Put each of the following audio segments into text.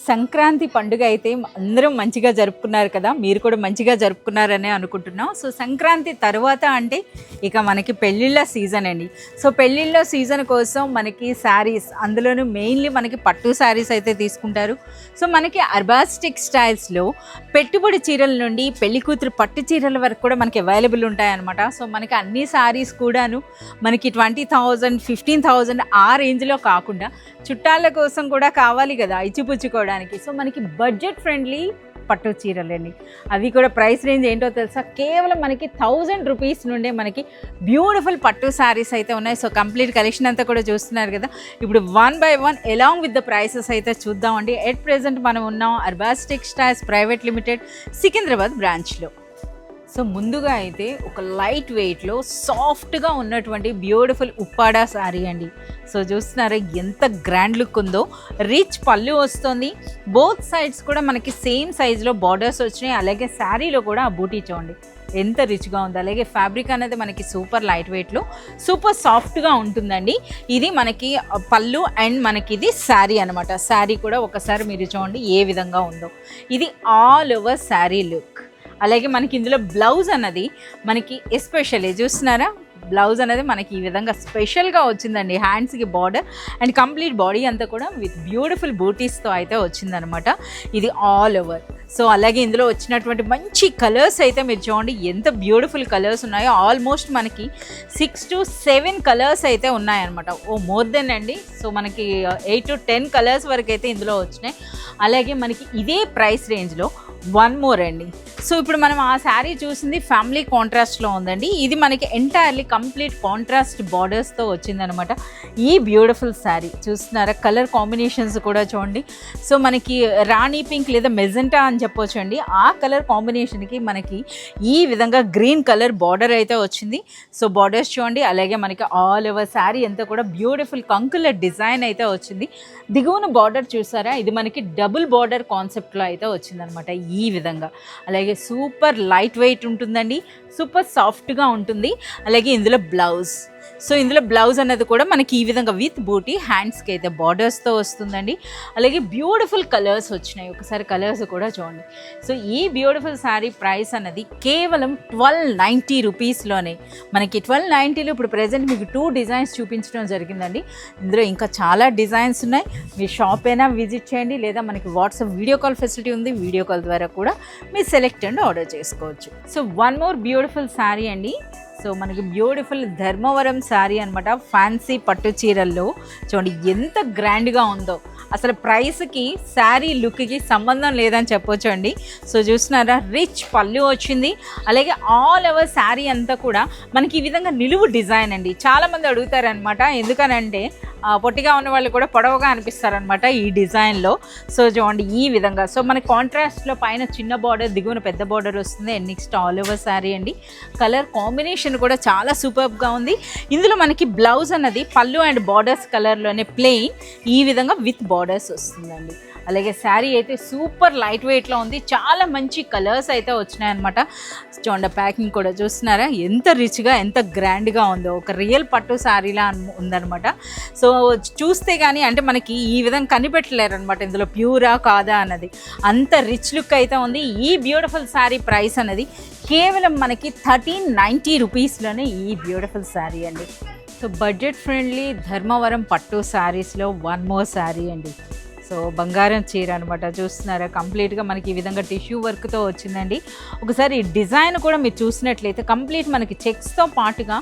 సంక్రాంతి పండుగ అయితే అందరం మంచిగా జరుపుకున్నారు కదా, మీరు కూడా మంచిగా జరుపుకున్నారనే అనుకుంటున్నాం. సో సంక్రాంతి తర్వాత అంటే ఇక మనకి పెళ్ళిళ్ళ సీజన్ అండి. సో పెళ్ళిళ్ళ సీజన్ కోసం మనకి శారీస్, అందులోనూ మెయిన్లీ మనకి పట్టు శారీస్ అయితే తీసుకుంటారు. సో మనకి అర్బాస్టిక్ స్టైల్స్లో పెట్టుబడి చీరల నుండి పెళ్లి కూతురు పట్టు చీరల వరకు కూడా మనకి అవైలబుల్ ఉంటాయన్నమాట. సో మనకి అన్ని శారీస్ కూడాను మనకి 20,000 15,000 ఆ రేంజ్లో కాకుండా చుట్టాల కోసం కూడా కావాలి కదా ఇచ్చిపుచ్చుకోవడానికి. సో మనకి బడ్జెట్ ఫ్రెండ్లీ పట్టు చీరలండి. అవి కూడా ప్రైస్ రేంజ్ ఏంటో తెలుసా, కేవలం మనకి 1000 రూపీస్ నుండే మనకి బ్యూటిఫుల్ పట్టు శారీస్ అయితే ఉన్నాయి. సో కంప్లీట్ కలెక్షన్ అంతా కూడా చూస్తున్నారు కదా. ఇప్పుడు 1 by 1 along with the prices అయితే చూద్దామండి. ఎట్ ప్రెజెంట్ మనం ఉన్నాం Arbaz textiles private limited Secunderabad బ్రాంచ్లో. సో ముందుగా అయితే ఒక లైట్ వెయిట్లో సాఫ్ట్గా ఉన్నటువంటి బ్యూటిఫుల్ ఉప్పాడా శారీ అండి. సో చూస్తున్నారా ఎంత గ్రాండ్ లుక్ ఉందో. రిచ్ పళ్ళు వస్తుంది, బోత్ సైడ్స్ కూడా మనకి సేమ్ సైజులో బార్డర్స్ వచ్చినాయి. అలాగే శారీలో కూడా ఆ బూటీ చూడండి ఎంత రిచ్గా ఉంది. అలాగే ఫ్యాబ్రిక్ అనేది మనకి సూపర్ లైట్ వెయిట్లో సూపర్ సాఫ్ట్గా ఉంటుందండి. ఇది మనకి పళ్ళు అండ్ మనకి ఇది శారీ అనమాట. శారీ కూడా ఒకసారి మీరు చూడండి ఏ విధంగా ఉందో. ఇది ఆల్ ఓవర్ శారీ లుక్. అలాగే మనకి ఇందులో బ్లౌజ్ అన్నది మనకి ఎస్పెషల్లీ చూస్తున్నారా, బ్లౌజ్ అనేది మనకి ఈ విధంగా స్పెషల్గా వచ్చిందండి. హ్యాండ్స్కి బార్డర్ అండ్ కంప్లీట్ బాడీ అంతా కూడా విత్ బ్యూటిఫుల్ బూటీస్తో అయితే వచ్చిందనమాట. ఇది ఆల్ ఓవర్. సో అలాగే ఇందులో వచ్చినటువంటి మంచి కలర్స్ అయితే మీరు చూడండి ఎంత బ్యూటిఫుల్ కలర్స్ ఉన్నాయో. ఆల్మోస్ట్ మనకి 6 to 7 కలర్స్ అయితే ఉన్నాయన్నమాట. మోర్ దెన్ అండి. సో మనకి 8 to 10 కలర్స్ వరకు అయితే ఇందులో వచ్చినాయి. అలాగే మనకి ఇదే ప్రైస్ రేంజ్లో వన్ మోర్ అండి. సో ఇప్పుడు మనం ఆ శారీ చూసింది ఫ్యామిలీ కాంట్రాస్ట్లో ఉందండి. ఇది మనకి ఎంటైర్లీ కంప్లీట్ కాంట్రాస్ట్ బార్డర్స్తో వచ్చిందనమాట. ఈ బ్యూటిఫుల్ శారీ చూస్తున్నారా, కలర్ కాంబినేషన్స్ కూడా చూడండి. సో మనకి రాణి పింక్ లేదా మెజెంటా అని చెప్పొచ్చు అండి. ఆ కలర్ కాంబినేషన్కి మనకి ఈ విధంగా గ్రీన్ కలర్ బార్డర్ అయితే వచ్చింది. సో బార్డర్స్ చూడండి. అలాగే మనకి ఆల్ ఓవర్ శారీ అంతా కూడా బ్యూటిఫుల్ కంకులర్ డిజైన్ అయితే వచ్చింది. దిగువన బార్డర్ చూసారా, ఇది మనకి డబుల్ బార్డర్ కాన్సెప్ట్లో అయితే వచ్చిందనమాట ఈ విధంగా. అలాగే సూపర్ లైట్ వెయిట్ ఉంటుందండి, సూపర్ సాఫ్ట్గా ఉంటుంది. అలాగే ఇందులో బ్లౌజ్. సో ఇందులో బ్లౌజ్ అన్నది కూడా మనకి ఈ విధంగా విత్ బూటీ హ్యాండ్స్కి అయితే బార్డర్స్తో వస్తుందండి. అలాగే బ్యూటిఫుల్ కలర్స్ వచ్చినాయి. ఒకసారి కలర్స్ కూడా చూడండి. సో ఈ బ్యూటిఫుల్ శారీ ప్రైస్ అన్నది కేవలం 1290 రూపీస్లోనే. మనకి 1290లో ఇప్పుడు ప్రజెంట్ మీకు 2 డిజైన్స్ చూపించడం జరిగిందండి. ఇందులో ఇంకా చాలా డిజైన్స్ ఉన్నాయి. మీ షాప్ అయినా విజిట్ చేయండి, లేదా మనకి వాట్సాప్ వీడియో కాల్ ఫెసిలిటీ ఉంది. వీడియో కాల్ ద్వారా కూడా మీరు సెలెక్ట్ అండ్ ఆర్డర్ చేసుకోవచ్చు. So one more beautiful sari అండి. సో మనకి బ్యూటిఫుల్ ధర్మవరం శారీ అనమాట. ఫ్యాన్సీ పట్టు చీరల్లో చూడండి ఎంత గ్రాండ్గా ఉందో. అసలు ప్రైస్కి శారీ లుక్కి సంబంధం లేదని చెప్పొచ్చు అండి. సో చూస్తున్నారా, రిచ్ పళ్ళు వచ్చింది. అలాగే ఆల్ ఓవర్ శారీ అంతా కూడా మనకి ఈ విధంగా నిలువు డిజైన్ అండి. చాలామంది అడుగుతారనమాట, ఎందుకనంటే పొట్టిగా ఉన్న వాళ్ళు కూడా పొడవుగా అనిపిస్తారనమాట ఈ డిజైన్లో. సో చూడండి ఈ విధంగా. సో మనకి కాంట్రాస్ట్లో పైన చిన్న బార్డర్, దిగువన పెద్ద బార్డర్ వస్తుంది. And next all over sari అండి. కలర్ కాంబినేషన్ కూడా చాలా సూపర్గా ఉంది. ఇందులో మనకి బ్లౌజ్ అన్నది పళ్ళు అండ్ బార్డర్స్ కలర్లోనే ప్లెయిన్ ఈ విధంగా విత్ బార్డర్స్ వస్తుందండి. అలాగే శారీ అయితే సూపర్ లైట్ వెయిట్లో ఉంది. చాలా మంచి కలర్స్ అయితే వచ్చినాయన్నమాట. చూడండి ప్యాకింగ్ కూడా చూస్తున్నారా ఎంత రిచ్గా ఎంత గ్రాండ్గా ఉందో. ఒక రియల్ పట్టు శారీలా ఉందన్నమాట. సో చూస్తే కానీ అంటే మనకి ఈ విధంగా కనిపెట్టలేరు అనమాట ఇందులో ప్యూరా కాదా అన్నది. అంత రిచ్ లుక్ అయితే ఉంది. ఈ బ్యూటిఫుల్ శారీ ప్రైస్ అన్నది కేవలం మనకి 1390 రూపీస్లోనే ఈ బ్యూటిఫుల్ శారీ అండి. సో బడ్జెట్ ఫ్రెండ్లీ ధర్మవరం పట్టు శారీస్లో వన్ మోర్ శారీ అండి. సో బంగారం చీర అనమాట. చూస్తున్నారా, కంప్లీట్గా మనకి ఈ విధంగా టిష్యూ వర్క్తో వచ్చిందండి. ఒకసారి ఈ డిజైన్ కూడా మీరు చూసినట్లయితే కంప్లీట్ మనకి చెక్స్తో పాటుగా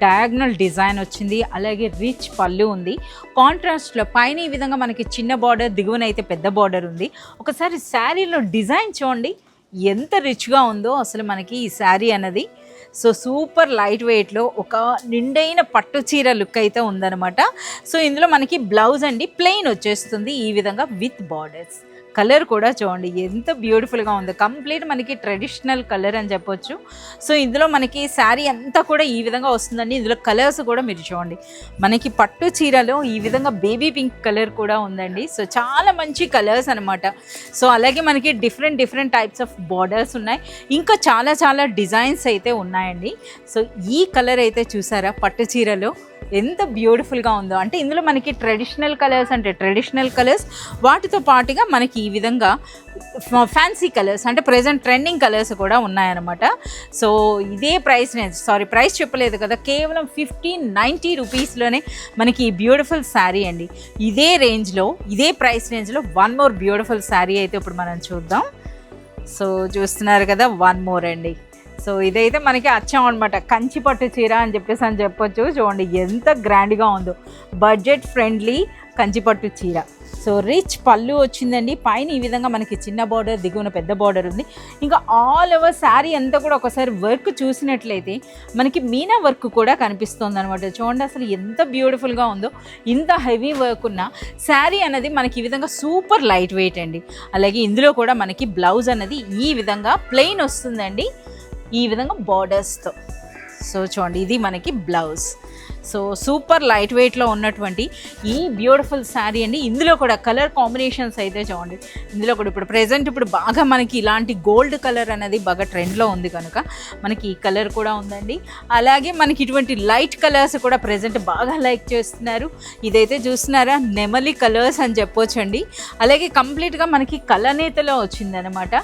డయాగ్నల్ డిజైన్ వచ్చింది. అలాగే రిచ్ పళ్ళు ఉంది. కాంట్రాస్ట్లో పైన ఈ విధంగా మనకి చిన్న బార్డర్, దిగువన అయితే పెద్ద బార్డర్ ఉంది. ఒకసారి శారీలో డిజైన్ చూడండి ఎంత రిచ్గా ఉందో అసలు మనకి ఈ శారీ అన్నది. సో సూపర్ లైట్ వెయిట్లో ఒక నిండైన పట్టు చీర లుక్ అయితే ఉందన్నమాట. సో ఇందులో మనకి బ్లౌజ్ అండి ప్లెయిన్ వచ్చేస్తుంది ఈ విధంగా విత్ బార్డర్స్. కలర్ కూడా చూడండి ఎంత బ్యూటిఫుల్గా ఉందో. కంప్లీట్ మనకి ట్రెడిషనల్ కలర్ అని చెప్పొచ్చు. సో ఇందులో మనకి శారీ అంతా కూడా ఈ విధంగా వస్తుందండి. ఇందులో కలర్స్ కూడా మీరు చూడండి, మనకి పట్టు చీరలో ఈ విధంగా బేబీ పింక్ కలర్ కూడా ఉందండి. సో చాలా మంచి కలర్స్ అనమాట. సో అలాగే మనకి డిఫరెంట్ టైప్స్ ఆఫ్ బార్డర్స్ ఉన్నాయి. ఇంకా చాలా డిజైన్స్ అయితే ఉన్నాయి ఉన్నాయండి. సో ఈ కలర్ అయితే చూసారా పట్టు చీరలో ఎంత బ్యూటిఫుల్గా ఉందో. అంటే ఇందులో మనకి ట్రెడిషనల్ కలర్స్ అంటే ట్రెడిషనల్ కలర్స్, వాటితో పాటుగా మనకి ఈ విధంగా ఫ్యాన్సీ కలర్స్ అంటే ప్రజెంట్ ట్రెండింగ్ కలర్స్ కూడా ఉన్నాయన్నమాట. సో ఇదే ప్రైస్ రేంజ్, ప్రైస్ చెప్పలేదు కదా, కేవలం 1590 రూపీస్లోనే మనకి ఈ బ్యూటిఫుల్ శారీ అండి. ఇదే రేంజ్లో, ఇదే ప్రైస్ రేంజ్లో వన్ మోర్ బ్యూటిఫుల్ శారీ అయితే ఇప్పుడు మనం చూద్దాం. సో చూస్తున్నారు కదా, వన్ మోర్ అండి. సో ఇదైతే మనకి అచ్చం అనమాట, కంచి పట్టు చీర అని చెప్పొచ్చు. చూడండి ఎంత గ్రాండ్గా ఉందో, బడ్జెట్ ఫ్రెండ్లీ కంచి పట్టు చీర. సో రిచ్ పళ్ళు వచ్చిందండి, పైన ఈ విధంగా మనకి చిన్న బార్డర్, దిగువన పెద్ద బార్డర్ ఉంది. ఇంకా ఆల్ ఓవర్ శారీ అంతా కూడా ఒకసారి వర్క్ చూసినట్లయితే మనకి మీనా వర్క్ కూడా కనిపిస్తుంది అనమాట. చూడండి అసలు ఎంత బ్యూటిఫుల్గా ఉందో. ఇంత హెవీ వర్క్ ఉన్న శారీ అనేది మనకి ఈ విధంగా సూపర్ లైట్ వెయిట్ అండి. అలాగే ఇందులో కూడా మనకి బ్లౌజ్ అనేది ఈ విధంగా ప్లెయిన్ వస్తుందండి, ఈ విధంగా బార్డర్స్తో. సో చూడండి ఇది మనకి బ్లౌజ్. సో సూపర్ లైట్ వెయిట్లో ఉన్నటువంటి ఈ బ్యూటిఫుల్ శారీ అండి. ఇందులో కూడా కలర్ కాంబినేషన్స్ అయితే చూడండి, ఇందులో కూడా ఇప్పుడు బాగా మనకి ఇలాంటి గోల్డ్ కలర్ అనేది బాగా ట్రెండ్లో ఉంది కనుక మనకి ఈ కలర్ కూడా ఉందండి. అలాగే మనకి ఇటువంటి లైట్ కలర్స్ కూడా ప్రెజెంట్ బాగా లైక్ చేస్తున్నారు. ఇదైతే చూస్తున్నారా, నెమలి కలర్స్ అని చెప్పొచ్చండి. అలాగే కంప్లీట్గా మనకి కలనేతలో వచ్చిందనమాట.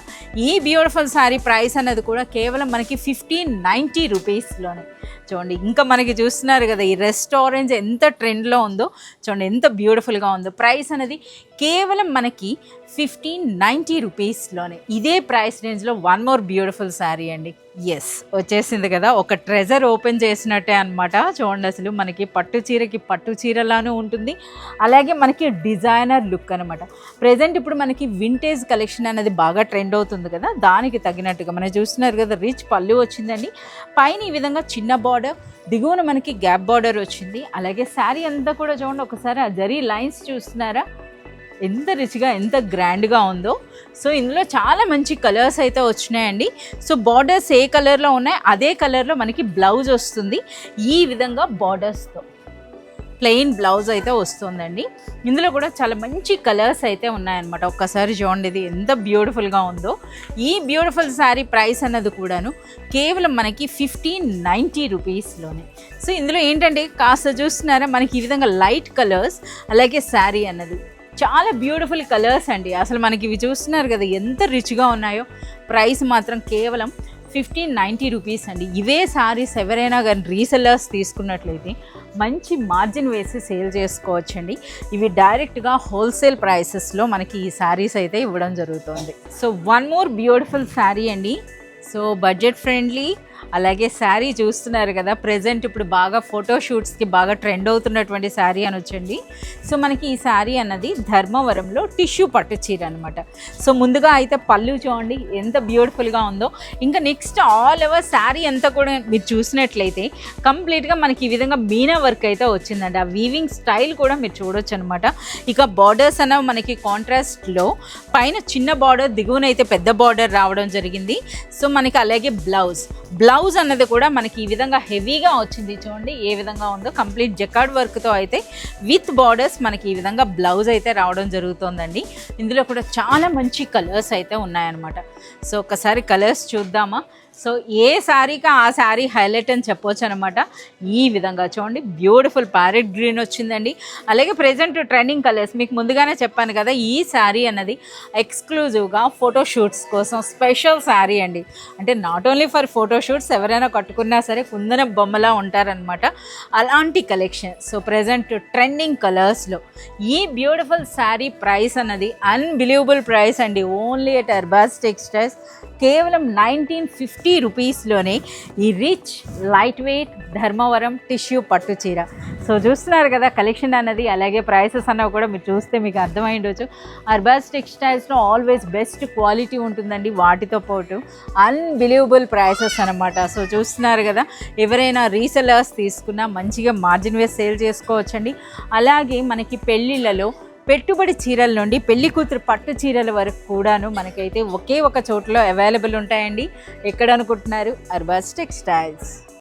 ఈ బ్యూటిఫుల్ శారీ ప్రైస్ అనేది కూడా కేవలం మనకి 1590 రూపీస్లోనే. చూడండి ఇంకా మనకి చూస్తున్నారు కదా, ఈ రెస్ట్ ఆరెంజ్ ఎంత ట్రెండ్లో ఉందో చూడండి, ఎంత బ్యూటిఫుల్గా ఉందో. ప్రైస్ అనేది కేవలం మనకి 1590 రూపీస్లోనే. ఇదే ప్రైస్ రేంజ్లో వన్ మోర్ బ్యూటిఫుల్ శారీ అండి. ఎస్ వచ్చేసింది కదా, ఒక ట్రెజర్ ఓపెన్ చేసినట్టే అనమాట. చూడండి అసలు మనకి పట్టు చీరకి పట్టు చీరలానే ఉంటుంది, అలాగే మనకి డిజైనర్ లుక్ అనమాట. ప్రెజెంట్ ఇప్పుడు మనకి వింటేజ్ కలెక్షన్ అనేది బాగా ట్రెండ్ అవుతుంది కదా, దానికి తగినట్టుగా మనం చూస్తున్నారు కదా, రిచ్ పళ్ళు వచ్చిందండి. పైన ఈ విధంగా చిన్న బార్డర్, దిగువన మనకి గ్యాప్ బార్డర్ వచ్చింది. అలాగే శారీ అంతా కూడా చూడండి ఒకసారి ఆ జరీ లైన్స్ చూస్తున్నారా, ఎంత రిచ్గా ఎంత గ్రాండ్గా ఉందో. సో ఇందులో చాలా మంచి కలర్స్ అయితే వచ్చినాయండి. సో బార్డర్స్ ఏ కలర్లో ఉన్నాయి అదే కలర్లో మనకి బ్లౌజ్ వస్తుంది, ఈ విధంగా బార్డర్స్తో ప్లెయిన్ బ్లౌజ్ అయితే వస్తుందండి. ఇందులో కూడా చాలా మంచి కలర్స్ అయితే ఉన్నాయన్నమాట. ఒక్కసారి చూడండి ఇది ఎంత బ్యూటిఫుల్గా ఉందో. ఈ బ్యూటిఫుల్ శారీ ప్రైస్ అన్నది కూడాను కేవలం మనకి 1590 రూపీస్లోనే. సో ఇందులో ఏంటంటే కాస్త చూస్తున్నారా, మనకి ఈ విధంగా లైట్ కలర్స్, అలాగే శారీ అన్నది చాలా బ్యూటిఫుల్ కలర్స్ అండి. అసలు మనకి ఇవి చూస్తున్నారు కదా ఎంత రిచ్గా ఉన్నాయో. ప్రైస్ మాత్రం కేవలం 1590 రూపీస్ అండి. ఇవే శారీస్ ఎవరైనా కానీ రీసెల్లర్స్ తీసుకున్నట్లయితే మంచి మార్జిన్ వేసి సేల్ చేసుకోవచ్చండి. ఇవి డైరెక్ట్గా హోల్సేల్ ప్రైసెస్లో మనకి ఈ శారీస్ అయితే ఇవ్వడం జరుగుతుంది. So one more beautiful sari అండి. సో బడ్జెట్ ఫ్రెండ్లీ, అలాగే శారీ చూస్తున్నారు కదా, ప్రెజెంట్ ఇప్పుడు బాగా ఫోటోషూట్స్కి బాగా ట్రెండ్ అవుతున్నటువంటి శారీ అనొచ్చండి. సో మనకి ఈ శారీ అన్నది ధర్మవరంలో టిష్యూ పట్టు చీర అనమాట. సో ముందుగా అయితే పళ్ళు చూడండి ఎంత బ్యూటిఫుల్గా ఉందో. ఇంకా నెక్స్ట్ ఆల్ ఓవర్ శారీ అంతా కూడా మీరు చూసినట్లయితే కంప్లీట్గా మనకి ఈ విధంగా మీనా వర్క్ అయితే వచ్చిందండి. ఆ వీవింగ్ స్టైల్ కూడా మీరు చూడొచ్చు అనమాట. ఇక బార్డర్స్ అన్న మనకి కాంట్రాస్ట్లో పైన చిన్న బార్డర్, దిగువనైతే పెద్ద బార్డర్ రావడం జరిగింది. సో మనకి అలాగే బ్లౌజ్ అన్నది కూడా మనకి ఈ విధంగా హెవీగా వచ్చింది. చూడండి ఏ విధంగా ఉందో, కంప్లీట్ జకార్డ్ వర్క్తో అయితే విత్ బార్డర్స్ మనకి ఈ విధంగా బ్లౌజ్ అయితే రావడం జరుగుతుందండి. ఇందులో కూడా చాలా మంచి కలర్స్ అయితే ఉన్నాయన్నమాట. సో ఒకసారి కలర్స్ చూద్దామా. సో ఏ శారీకి ఆ శారీ హైలైట్ అని చెప్పొచ్చు అనమాట. ఈ విధంగా చూడండి బ్యూటిఫుల్ ప్యారెట్ గ్రీన్ వచ్చిందండి. అలాగే ప్రెజెంట్ ట్రెండింగ్ కలర్స్ మీకు ముందుగానే చెప్పాను కదా, ఈ శారీ అన్నది ఎక్స్క్లూజివ్గా ఫోటోషూట్స్ కోసం స్పెషల్ శారీ అండి. అంటే నాట్ ఓన్లీ ఫర్ ఫోటోషూట్స్, ఎవరైనా కట్టుకున్నా సరే కుందన బొమ్మలా ఉంటారనమాట, అలాంటి కలెక్షన్. సో ప్రెజెంట్ ట్రెండింగ్ కలర్స్లో ఈ బ్యూటిఫుల్ శారీ ప్రైస్ అన్నది అన్బిలీవబుల్ ప్రైస్ అండి. ఓన్లీ ఎట్ అర్బాజ్ టెక్స్టైల్స్ కేవలం 1950 రూపీస్లోనే ఈ rich light weight Dharmavaram tissue పట్టు చీర. సో చూస్తున్నారు కదా కలెక్షన్ అన్నది, అలాగే ప్రైసెస్ అన్నవి కూడా మీరు చూస్తే మీకు అర్థమైండొచ్చు. అర్బాజ్ టెక్స్టైల్స్లో ఆల్వేస్ బెస్ట్ క్వాలిటీ ఉంటుందండి, వాటితో పాటు అన్బిలీవబుల్ ప్రైసెస్ అనమాట. సో చూస్తున్నారు కదా, ఎవరైనా రీసెలర్స్ తీసుకున్నా మంచిగా మార్జిన్ వేసి సేల్ చేసుకోవచ్చండి. అలాగే మనకి పెళ్ళిళ్ళలో పెట్టుబడి చీరల నుండి పెళ్లి కూతురు పట్టు చీరల వరకు కూడాను మనకైతే ఒకే ఒక చోట్లో అవైలబుల్ ఉంటాయండి. ఎక్కడ అనుకుంటున్నారు? అర్బాజ్ టెక్స్టైల్స్.